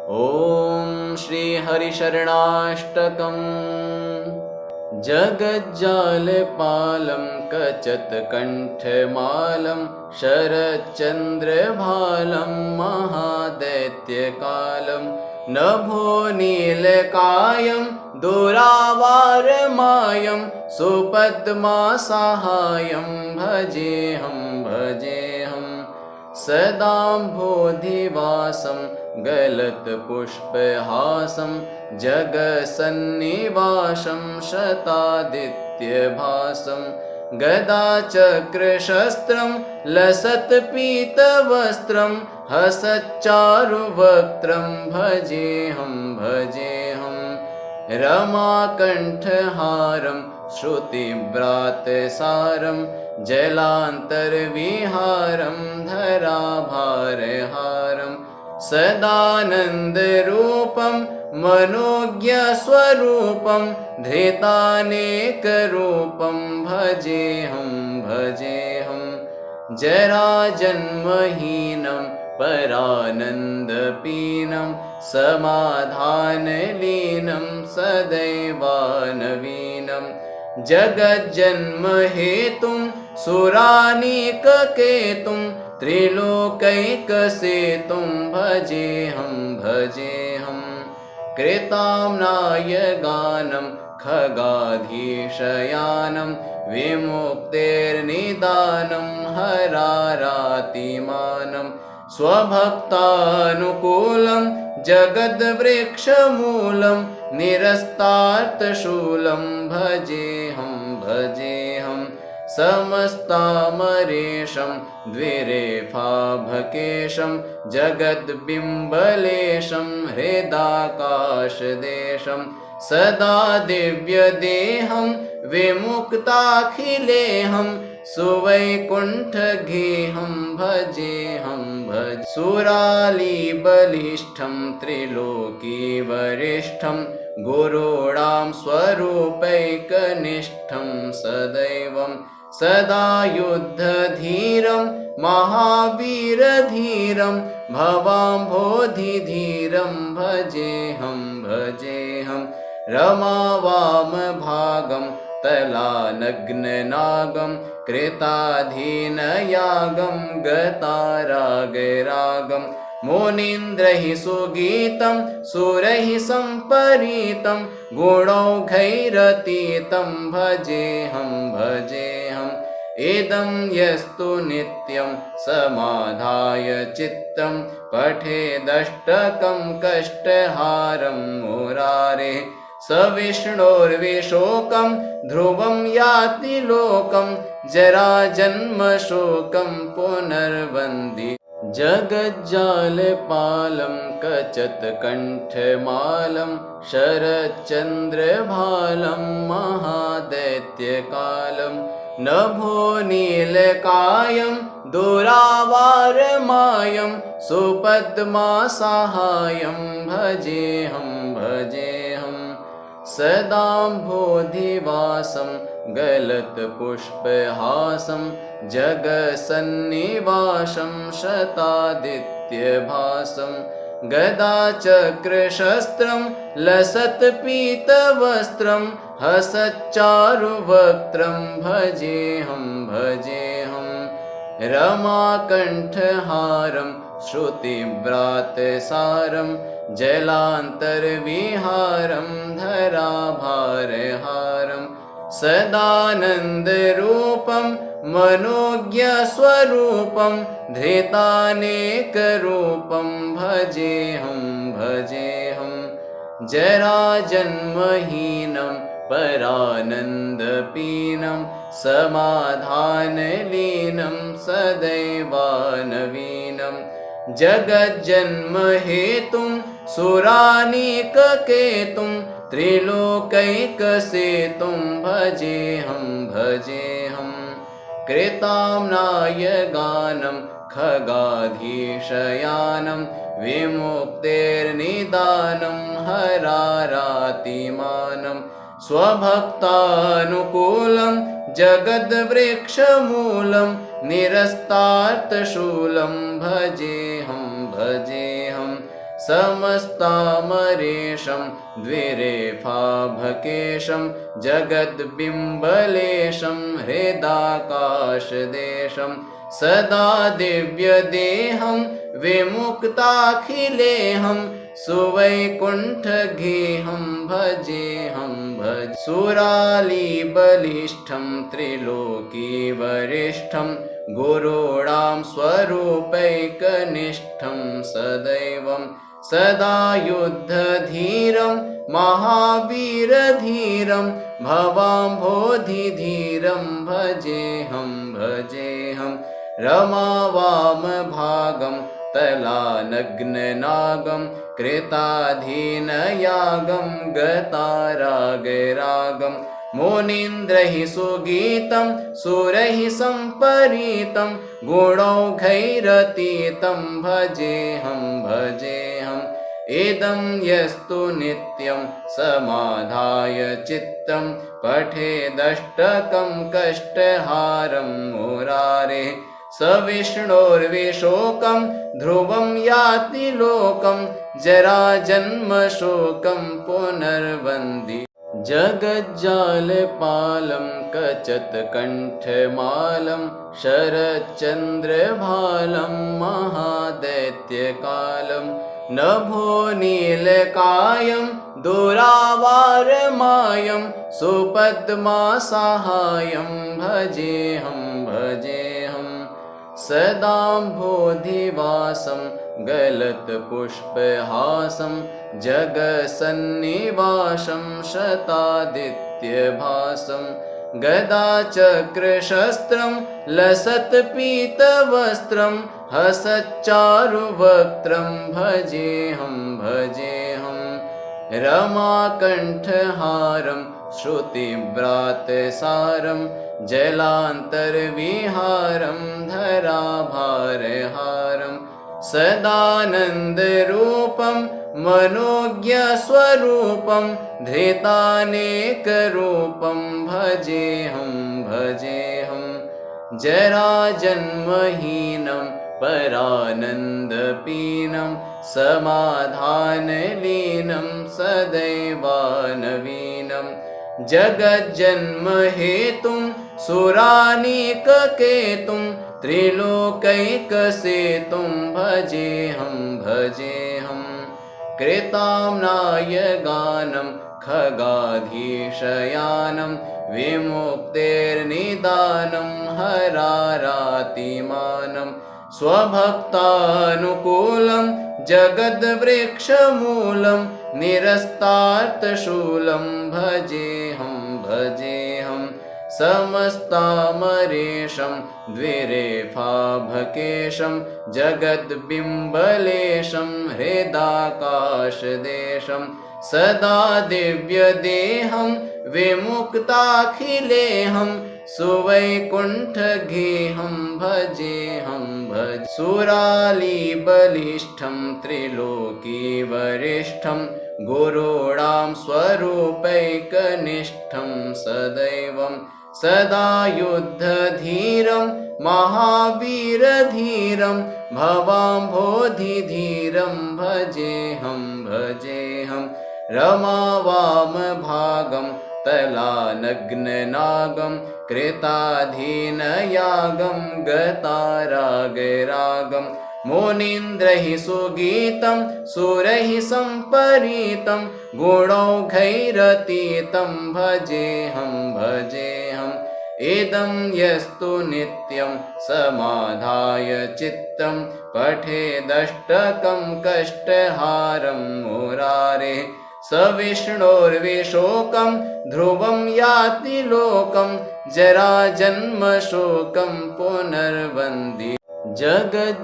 ॐ श्रीहरिशरणाष्टकम्। जगज्जालपालं कचत्कण्ठमालं शरच्चन्द्रभालं महादैत्यकालं नभोनीलकायं दुरावारमायं सुपद्मासाहाय्यं भजेऽहं सदाम्भोधिवासं गलत्पुष्पहासं जगसन्निवासं शतादित्यभासं गदाचक्रशस्त्रं लसत्पीतवस्त्रं हसच्चारुवक्त्रं भजेऽहं रमाकण्ठहारं श्रुतिव्रातसारं जलान्तर्विहारं धराभारहारं सदानन्दरूपं मनोज्ञस्वरूपं धृतानेकरूपं भजेऽहं जराजन्महीनं परानन्दपीनं समाधानलीनं सदैवानवीनं जगज्जन्महेतुं सुरानीककेतुं त्रिलोकैकसेतुं भजेऽहं कृताम्नाय गानं खगाधीशयानं विमुक्तेर्निदानं हरारातिमानं स्वभक्तानुकूलं जगद्वृक्षमूलं निरस्तार्थशूलं भजेऽहं समस्तामरेशं द्विरेफाभकेशं जगद्बिम्बलेशं हृदाकाशदेशं सदा दिव्यदेहं विमुक्ताखिलेहं सुवैकुण्ठगेहं भजेऽहं सुरालीबलिष्ठं त्रिलोकीवरिष्ठं गुरूणां स्वरूपैकनिष्ठं सदैवं सदा युद्धधीरं महावीरधीरं भवाम्भोधिधीरं भजेऽहं रमावामभागं तलानग्ननागं कृताधीनयागं गतारागरागं मुनीन्द्रैः सुगीतं सुरैः सम्परीतं गुणौघैरतीतं भजेऽहं इदं यस्तु नित्यं समाधाय चित्तं पठेदष्टकं कष्टहारं मुरारेः स विष्णोर्विशोकं ध्रुवं याति लोकं जराजन्मशोकं पुनर्वन्दी जगज्जालपालं कचत्कण्ठमालं शरच्चन्द्रभालं महादैत्यकालं नभोनीलकायं दुरावारमायं सुपद्मासाहाय्यं भजेऽहं सदाम्भोधिवासं गलत्पुष्पहासं जगसन्निवासं शतादित्यभासं गदाचक्रशस्त्रं लसत्पीतवस्त्रं हसच्चारुवक्त्रं भजेऽहं रमाकण्ठहारं श्रुतिव्रातसारं जलान्तर्विहारं धराभारहारं सदानन्दरूपं मनोज्ञस्वरूपं धृतानेकरूपं भजेऽहं जराजन्महीनं परानन्दपीनं समाधानलीनं सदैवानवीनं जगज्जन्महेतुं सुरानीककेतुं त्रिलोकैकसेतुं भजेऽहं कृताम्नाय गानं खगाधीशयानं विमुक्तेर्निदानं हरारातिमानं स्वभक्तानुकूलं जगद्वृक्षमूलं निरस्तार्थशूलं भजेऽहं समस्तामरेशं द्विरेफाभकेशं जगद्बिम्बलेशं हृदाकाशदेशं सदा दिव्यदेहं विमुक्ताखिलेहं सुवैकुण्ठगेहं भजेऽहं भज सुरालीबलिष्ठं त्रिलोकीवरिष्ठं गुरूणां स्वरूपैकनिष्ठं सदैवं सदा युद्धधीरं महावीरधीरं भवाम्भोधिधीरं भजेऽहं भजेऽहं रमावामभागं तलानग्ननागं कृताधीनयागं गतारागरागं मुनीन्द्रैः सुगीतं सुरैः सम्परीतं गुणौघैरतीतं भजेऽहं भजेऽहम् इदं यस्तु नित्यं समाधाय चित्तं पठेदष्टकं कष्टहारं मुरारेः स विष्णोर्विशोकं ध्रुवं याति लोकं जराजन्मशोकं पुनर्वन्ति जगज्जालपालं कचत्कण्ठमालं शरच्चन्द्रभालं महादैत्यकालं नभोनीलकायं दुरावारमायं सुपद्मासाहाय्यं भजेऽहं भजेऽहं सदाम्भोधिवासं गलत्पुष्पहासं जगसन्निवासं शतादित्यभासं गदाचक्रशस्त्रं लसत्पीतवस्त्रं हसच्चारुवक्त्रं भजेऽहं भजेऽहं रमाकण्ठहारं श्रुतिव्रातसारं जलान्तर्विहारं धराभारहारं सदानन्दरूपं मनोज्ञस्वरूपं धृतानेकरूपं भजेऽहं भजेऽहं जराजन्महीनं परानन्दपीनं समाधानलीनं सदैवानवीनं जगज्जन्महेतुं सुरानीककेतुं त्रिलोकैकसेतुं भजेऽहं भजेऽहं कृताम्नाय गानं खगाधीशयानं विमुक्तेर्निदानं हरारातिमानं स्वभक्तानुकूलं जगद्वृक्षमूलं निरस्तार्थशूलं भजेऽहं भजेऽहं समस्तामरेशं द्विरेफाभकेशं जगद्बिम्बलेशं हृदाकाशदेशं सदा दिव्यदेहं विमुक्ताखिलेऽहं सुवैकुण्ठगेहं भजेऽहं भज सुरालीबलिष्ठं त्रिलोकीवरिष्ठं गुरूणां स्वरूपैकनिष्ठं सदैवं सदा युद्धधीरं महावीरधीरं भवाम्भोधिधीरं भजेऽहं भजेऽहं रमावामभागं तलानग्ननागं कृताधीनयागं गतारागरागं मुनीन्द्रैः सुगीतं सुरैः सम्परीतं गुणौघैरतीतं भजेऽहं भजेऽहम् इदं यस्तु नित्यं समाधाय चित्तं पठेदष्टकं कष्टहारं मुरारेः स विष्णोर्विशोकं ध्रुवं याति लोकं जराजन्मशोकं पुनर्वन्ति जगज्जालपालं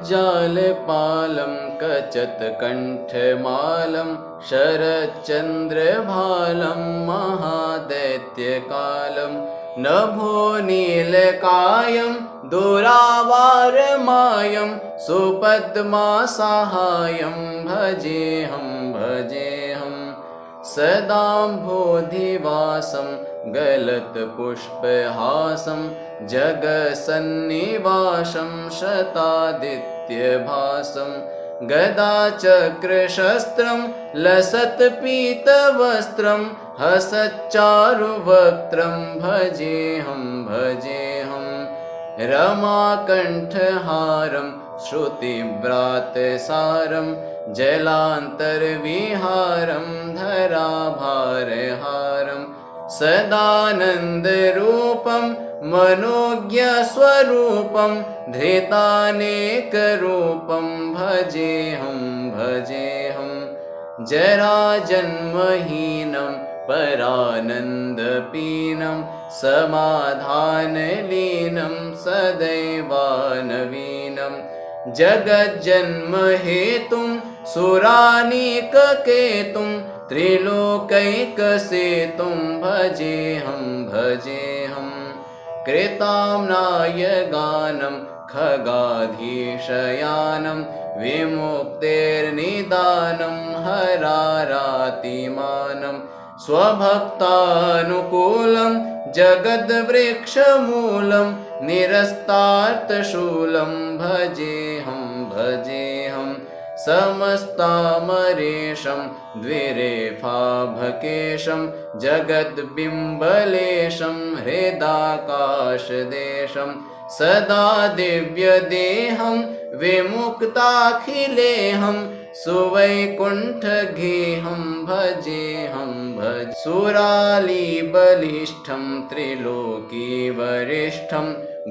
कचत्कण्ठमालं शरच्चन्द्रभालं महादैत्यकालं नभोनीलकायं दुरावारमायं सुपद्मासाहाय्यं भजेऽहं भजेऽहं सदाम्भोधिवासं गलत्पुष्पहासं जगसन्निवासं शतादित्यभासं गदाचक्रशस्त्रं लसत्पीतवस्त्रं हसच्चारुवक्त्रं भजेऽहं भजेऽहं रमाकण्ठहारं श्रुतिव्रातसारं जलान्तर्विहारं धराभारहारं सदानन्दरूपं मनोज्ञस्वरूपं धृतानेकरूपं भजेऽहं भजेऽहं जराजन्महीनं परानन्दपीनं समाधानलीनं सदैवानवीनं जगज्जन्महेतुं सुरानीककेतुं त्रिलोकैकसेतुं भजेऽहं भजेऽहं कृताम्नाय गानं खगाधीशयानं विमुक्तेर्निदानं हरारातिमानं स्वभक्तानुकूलं जगद्वृक्षमूलं निरस्तार्थशूलं भजेऽहं भजेऽहं समस्तामरेशं द्विरेफाभकेशं जगद्बिम्बलेशं हृदाकाशदेशं सदा दिव्यदेहं विमुक्ताखिलेऽहं सुवैकुण्ठगेहं भजेऽहं भज सुरालीबलिष्ठं त्रिलोकीवरिष्ठं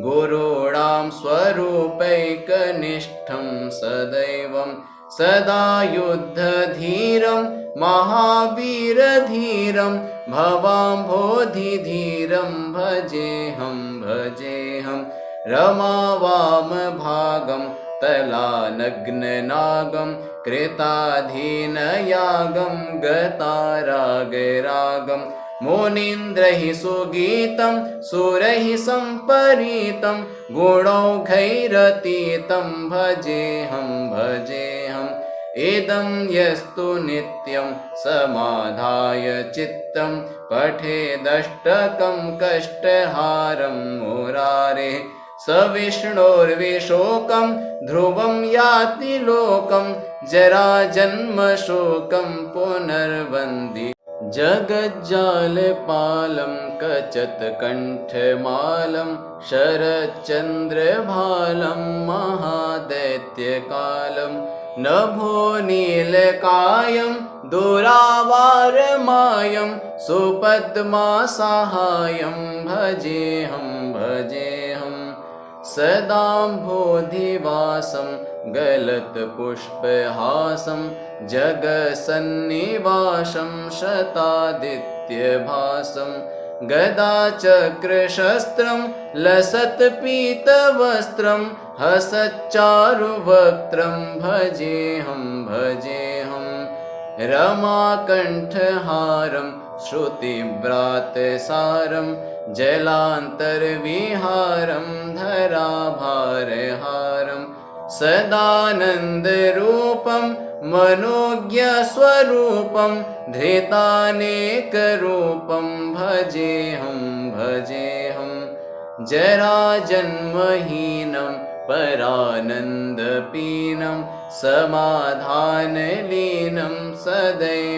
गुरूणां स्वरूपैकनिष्ठं सदैवं सदा युद्धधीरं महावीरधीरं भवाम्भोधिधीरं भजेऽहं भजेऽहं रमावामभागं तलानग्ननागं कृताधीनयागं गतारागरागं मुनीन्द्रैः सुगीतं सुरैः सम्परीतं गुणौघैरतीतं भजेऽहं भजेऽहं इदं यस्तु नित्यं समाधाय चित्तं पठेदष्टकं कष्टहारं मुरारेः स विष्णोर्विशोकं ध्रुवं याति लोकं जराजन्मशोकं पुनर्वन्दी जगज्जालपालं कचत्कण्ठमालं शरच्चन्द्रभालं महादैत्यकालं नभोनीलकायं दुरावारमायं सुपद्मासाहायं भजेऽहं भजेऽहं सदाम्भोधिवासं गलत्पुष्पहासं जगसन्निवासं शतादित्यभासं गदाचक्रशस्त्रं लसत्पीतवस्त्रं हसच्चारुवक्त्रं भजेऽहं भजेऽहं रमाकण्ठहारं श्रुतिव्रातसारं जलान्तर्विहारं धराभारहारं सदानन्दरूपं मनोज्ञस्वरूपं धृतानेकरूपं भजेऽहं भजेऽहं जराजन्महीनं परानन्दपीनं समाधानलीनं सदैवानवीनं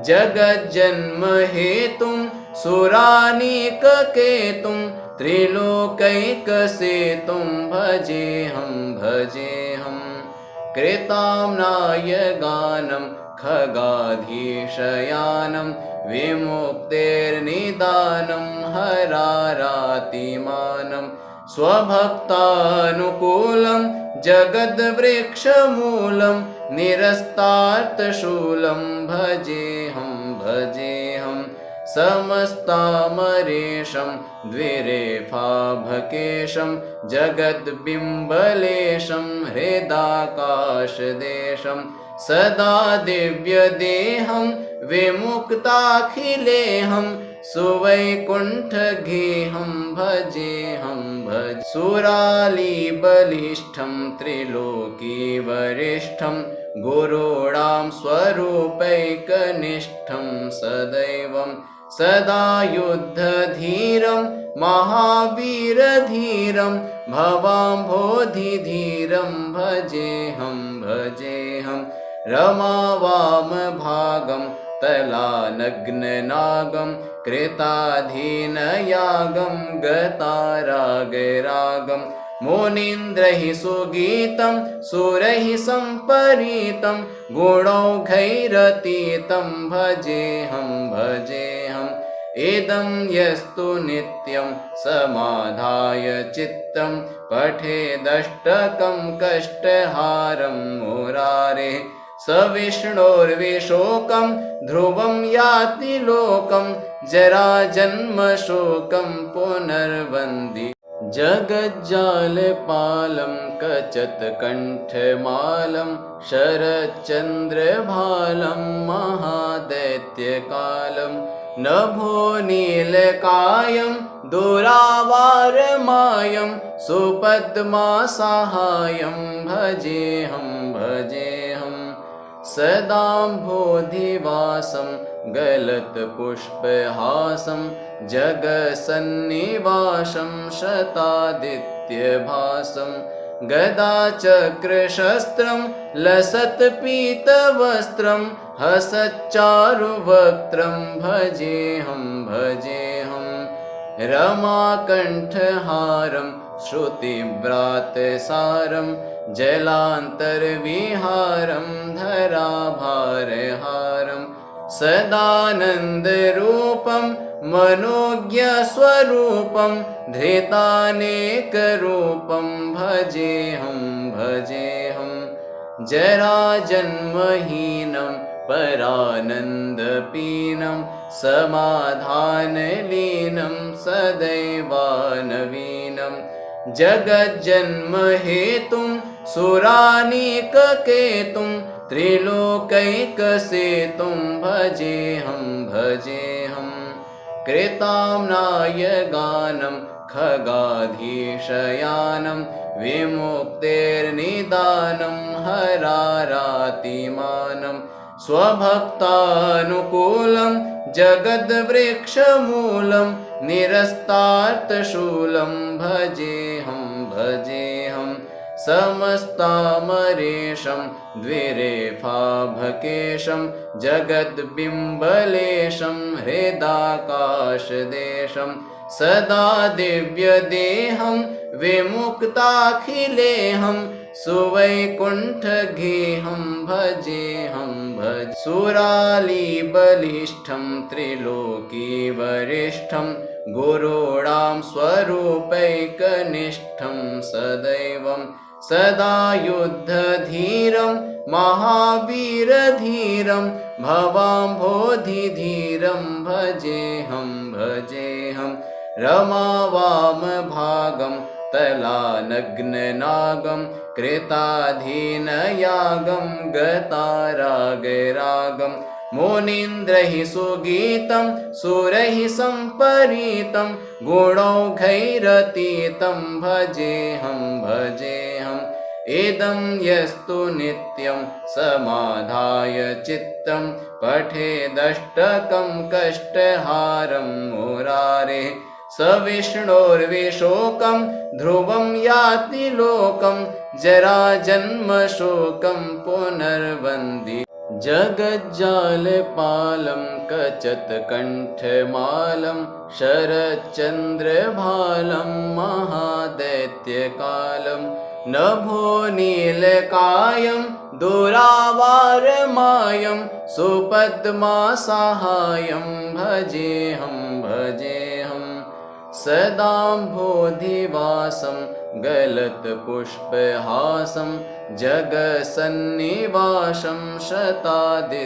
जगज्जन्महेतुं सुरानीककेतुं त्रिलोकैकसेतुं भजेऽहं भजेऽहं कृताम्नाय गानं खगाधीशयानं विमुक्तेर्निदानं हरारातिमानं स्वभक्तानुकूलं जगद्वृक्षमूलं निरस्तार्थशूलं भजेऽहं भजेऽहं समस्तामरेशं द्विरेफाभकेशं जगद्बिम्बलेशं हृदाकाशदेशं सदा दिव्यदेहं विमुक्ताखिलेऽहं सुवैकुण्ठगेहं भजेऽहं भज सुरालीबलिष्ठं त्रिलोकीवरिष्ठं गुरूणां स्वरूपैकनिष्ठं सदैवं सदा युद्धधीरं महावीरधीरं भवाम्भोधिधीरं भजेऽहं भजेऽहं रमावामभागं तलानग्ननागं कृताधीनयागं गतारागरागं मुनीन्द्रैः सुगीतं सुरैः सम्परीतं गुणौघैरतीतं भजेऽहं भजेऽहम् इदं यस्तु नित्यं समाधाय चित्तं पठेदष्टकं कष्टहारं मुरारेः स विष्णोर्विशोकं ध्रुवं याति लोकं जराजन्मशोकं पुनर्वन्ति जगज्जालपालं कचत्कण्ठमालं शरच्चन्द्रभालं महादैत्यकालं नभो नीलकायं दुरावारमायं सुपद्मासाहायं भजेऽहं भजेऽहं सदाम्भोधिवासं गलत्पुष्पहासं जगसन्निवासं शतादित्यभासं गदाचक्रशस्त्रं लसत्पीतवस्त्रं हसच्चारुवक्त्रं भजेऽहं भजेऽहं रमाकण्ठहारं श्रुतिव्रातसारं जलान्तर्विहारं धराभारहारं सदानन्दरूपं मनोज्ञस्वरूपं धृतानेकरूपं भजेऽहं भजेऽहं जराजन्महीनं परानन्दपीनं समाधानलीनं सदैवानवीनं जगज्जन्महेतुं सुरानीककेतुं त्रिलोकैकसेतुं भजेऽहं भजेऽहं कृताम्नायगानं खगाधीशयानं विमुक्तेर्निदानं हरारातिमानं स्वभक्तानुकूलं जगद्वृक्षमूलं निरस्तार्थशूलं भजेऽहं भजेऽहं समस्तामरेशं द्विरेफाभकेशं जगद्बिम्बलेशं हृदाकाशदेशं सदा दिव्यदेहं विमुक्ताखिलेऽहं सुवैकुण्ठगेहं भजेऽहं भज सुरालीबलिष्ठं त्रिलोकीवरिष्ठं गुरूणां स्वरूपैकनिष्ठं सदैवं सदा युद्धधीरं महावीरधीरं भवाम्भोधिधीरं भजेऽहं भजेऽहं रमावामभागं तलानग्ननागं कृताधीनयागं गतारागरागं मुनीन्द्रैः सुगीतं सुरैः सम्परीतं गुणौघैरतीतं भजेऽहं भजेऽहम् इदं यस्तु नित्यं समाधाय चित्तं पठेदष्टकं कष्टहारं मुरारेः स विष्णोर्विशोकं ध्रुवं याति लोकं जराजन्मशोकं पुनर्वन्ति जगज्जालपालं कचत्कण्ठमालं शरच्चन्द्रभालं महादैत्यकालं नभो नीलकायं दुरावारमायं सुपद्मासाहायं भजेऽहं भजेऽहं सदाम्भोधिवासं गलत्पुष्पहासं जगसन्निवासं शतादित्यभासं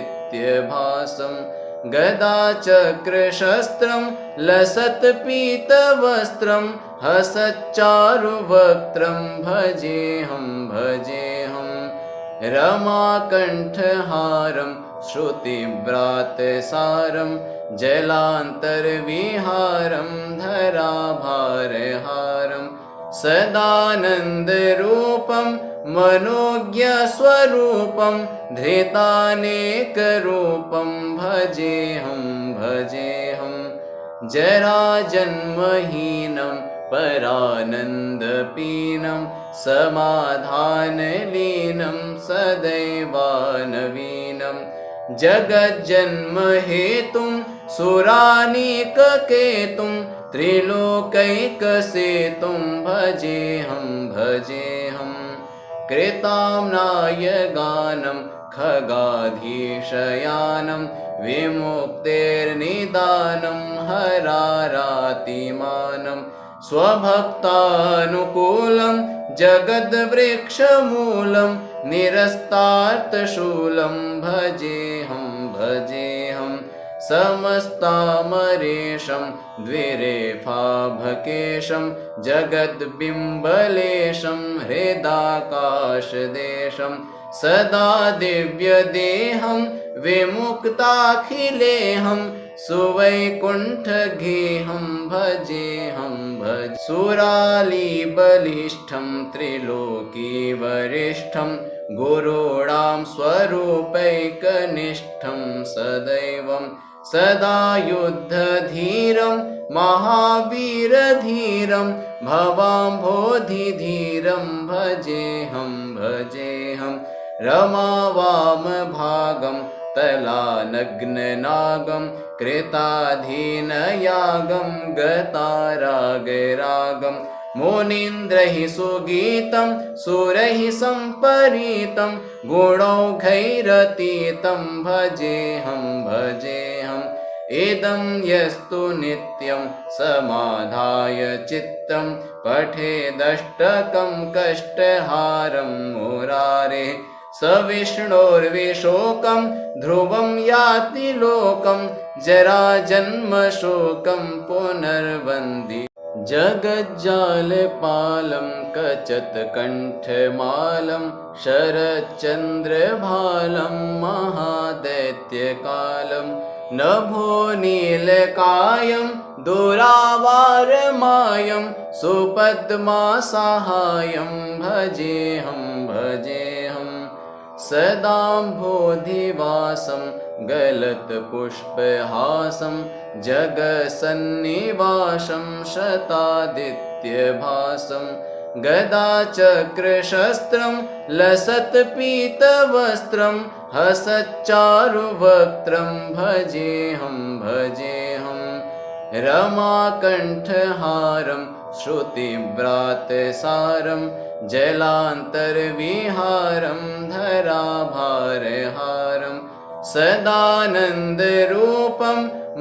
गदाचक्रशस्त्रं लसत्पीतवस्त्रं हसच्चारुवक्त्रं भजेऽहं भजेऽहं रमाकण्ठहारं श्रुतिव्रातसारं जलान्तर्विहारं धराभारहारं सदानन्दरूपं मनोज्ञस्वरूपं धृतानेकरूपं भजेऽहं भजेऽहं जराजन्महीनं परानन्दपीनं समाधानलीनं सदैवानवीनं जगज्जन्महेतुं सुरानीककेतुं त्रिलोकैकसेतुं भजेऽहं कृताम्नाय गानं खगाधीशयानं विमुक्तेर्निदानं हरारातिमानं स्वभक्तानुकूलं जगद्वृक्षमूलं निरस्तार्थशूलं भजेऽहं समस्तामरेशं द्विरेफाभकेशं जगद्बिम्बलेशं हृदाकाशदेशं सदा दिव्यदेहं विमुक्ताखिलेहं सुवैकुण्ठगेहं भजेऽहं सुरालीबलिष्ठं त्रिलोकीवरिष्ठं गुरूणां स्वरूपैकनिष्ठं सदैवं सदा युद्धधीरं महावीरधीरं भवाम्भोधिधीरं भजेऽहं रमावामभागं तलानग्ननागं कृताधीनयागं गतारागरागं मुनीन्द्रैः सुगीतं सुरैः सम्परीतं गुणौघैरतीतं भजेऽहं इदं यस्तु नित्यं समाधाय चित्तं पठेदष्टकं कष्टहारं मुरारेः स विष्णोर्विशोकं ध्रुवं याति लोकं जराजन्मशोकं पुनर्वन्ति जगज्जालपालं कचत्कण्ठमालं शरच्चन्द्रभालं महादैत्यकालं नभोनीलकायं दुरावारमायं सुपद्मासाहायं भजेऽहं सदाम्भोधिवासं गलत्पुष्पहासं जगसन्निवासं शतादित्यभासं गदाचक्रशस्त्रं लसत्पीतवस्त्रं हसच्चारुवक्त्रं भजेऽहं रमाकण्ठहारं श्रुतिव्रातसारं जलान्तर्विहारं धराभारहारं सदानन्दरूपं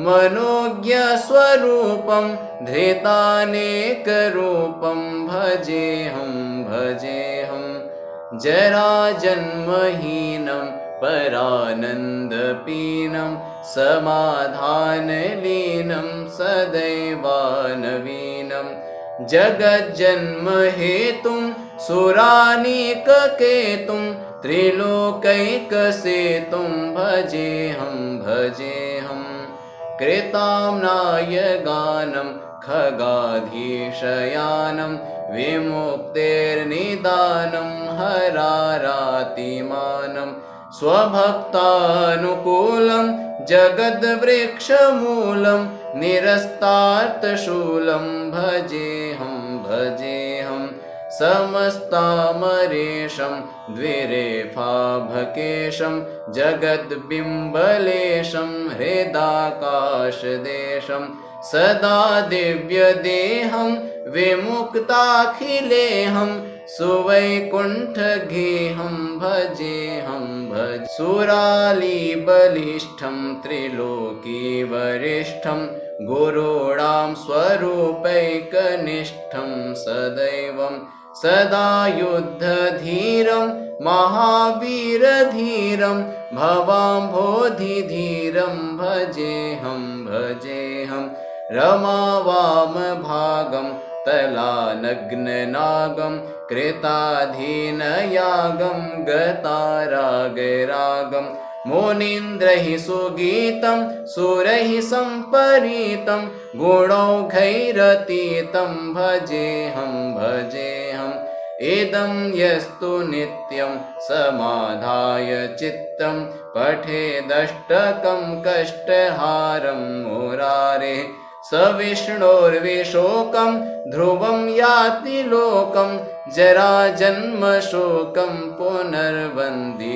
मनोज्ञस्वरूपं धृतानेकरूपं भजेऽहं जराजन्महीनं परानन्दपीनं समाधानलीनं सदैवानवीनं जगज्जन्महेतुं सुरानीककेतुं त्रिलोकैकसेतुं भजेऽहं कृताम्नाय गानं खगाधीशयानं विमुक्तेर्निदानं हरारातिमानं स्वभक्तानुकूलं जगद्वृक्षमूलं निरस्तार्थशूलं भजेऽहं समस्तामरेशं द्विरेफाभकेशं जगद्बिम्बलेशं हृदाकाशदेशं सदा दिव्यदेहं विमुक्ताखिलेहं सुवैकुण्ठगेहं भजेऽहं सुरालीबलिष्ठं त्रिलोकीवरिष्ठं गुरूणां स्वरूपैकनिष्ठं सदैवं सदा युद्धधीरं महावीरधीरं भवाम्भोधिधीरं भजेऽहं रमावामभागं तलानग्ननागं कृताधीनयागं गतारागरागं मुनीन्द्रैः सुगीतं सुरैः सम्परीतं गुणौघैरतीतं भजेऽहं इदं यस्तु नित्यं समाधाय चित्तं पठेदष्टकं कष्टहारं मुरारेः स विष्णोर्विशोकं ध्रुवं याति लोकं जरा जन्म शोकं पुनर्वन्ति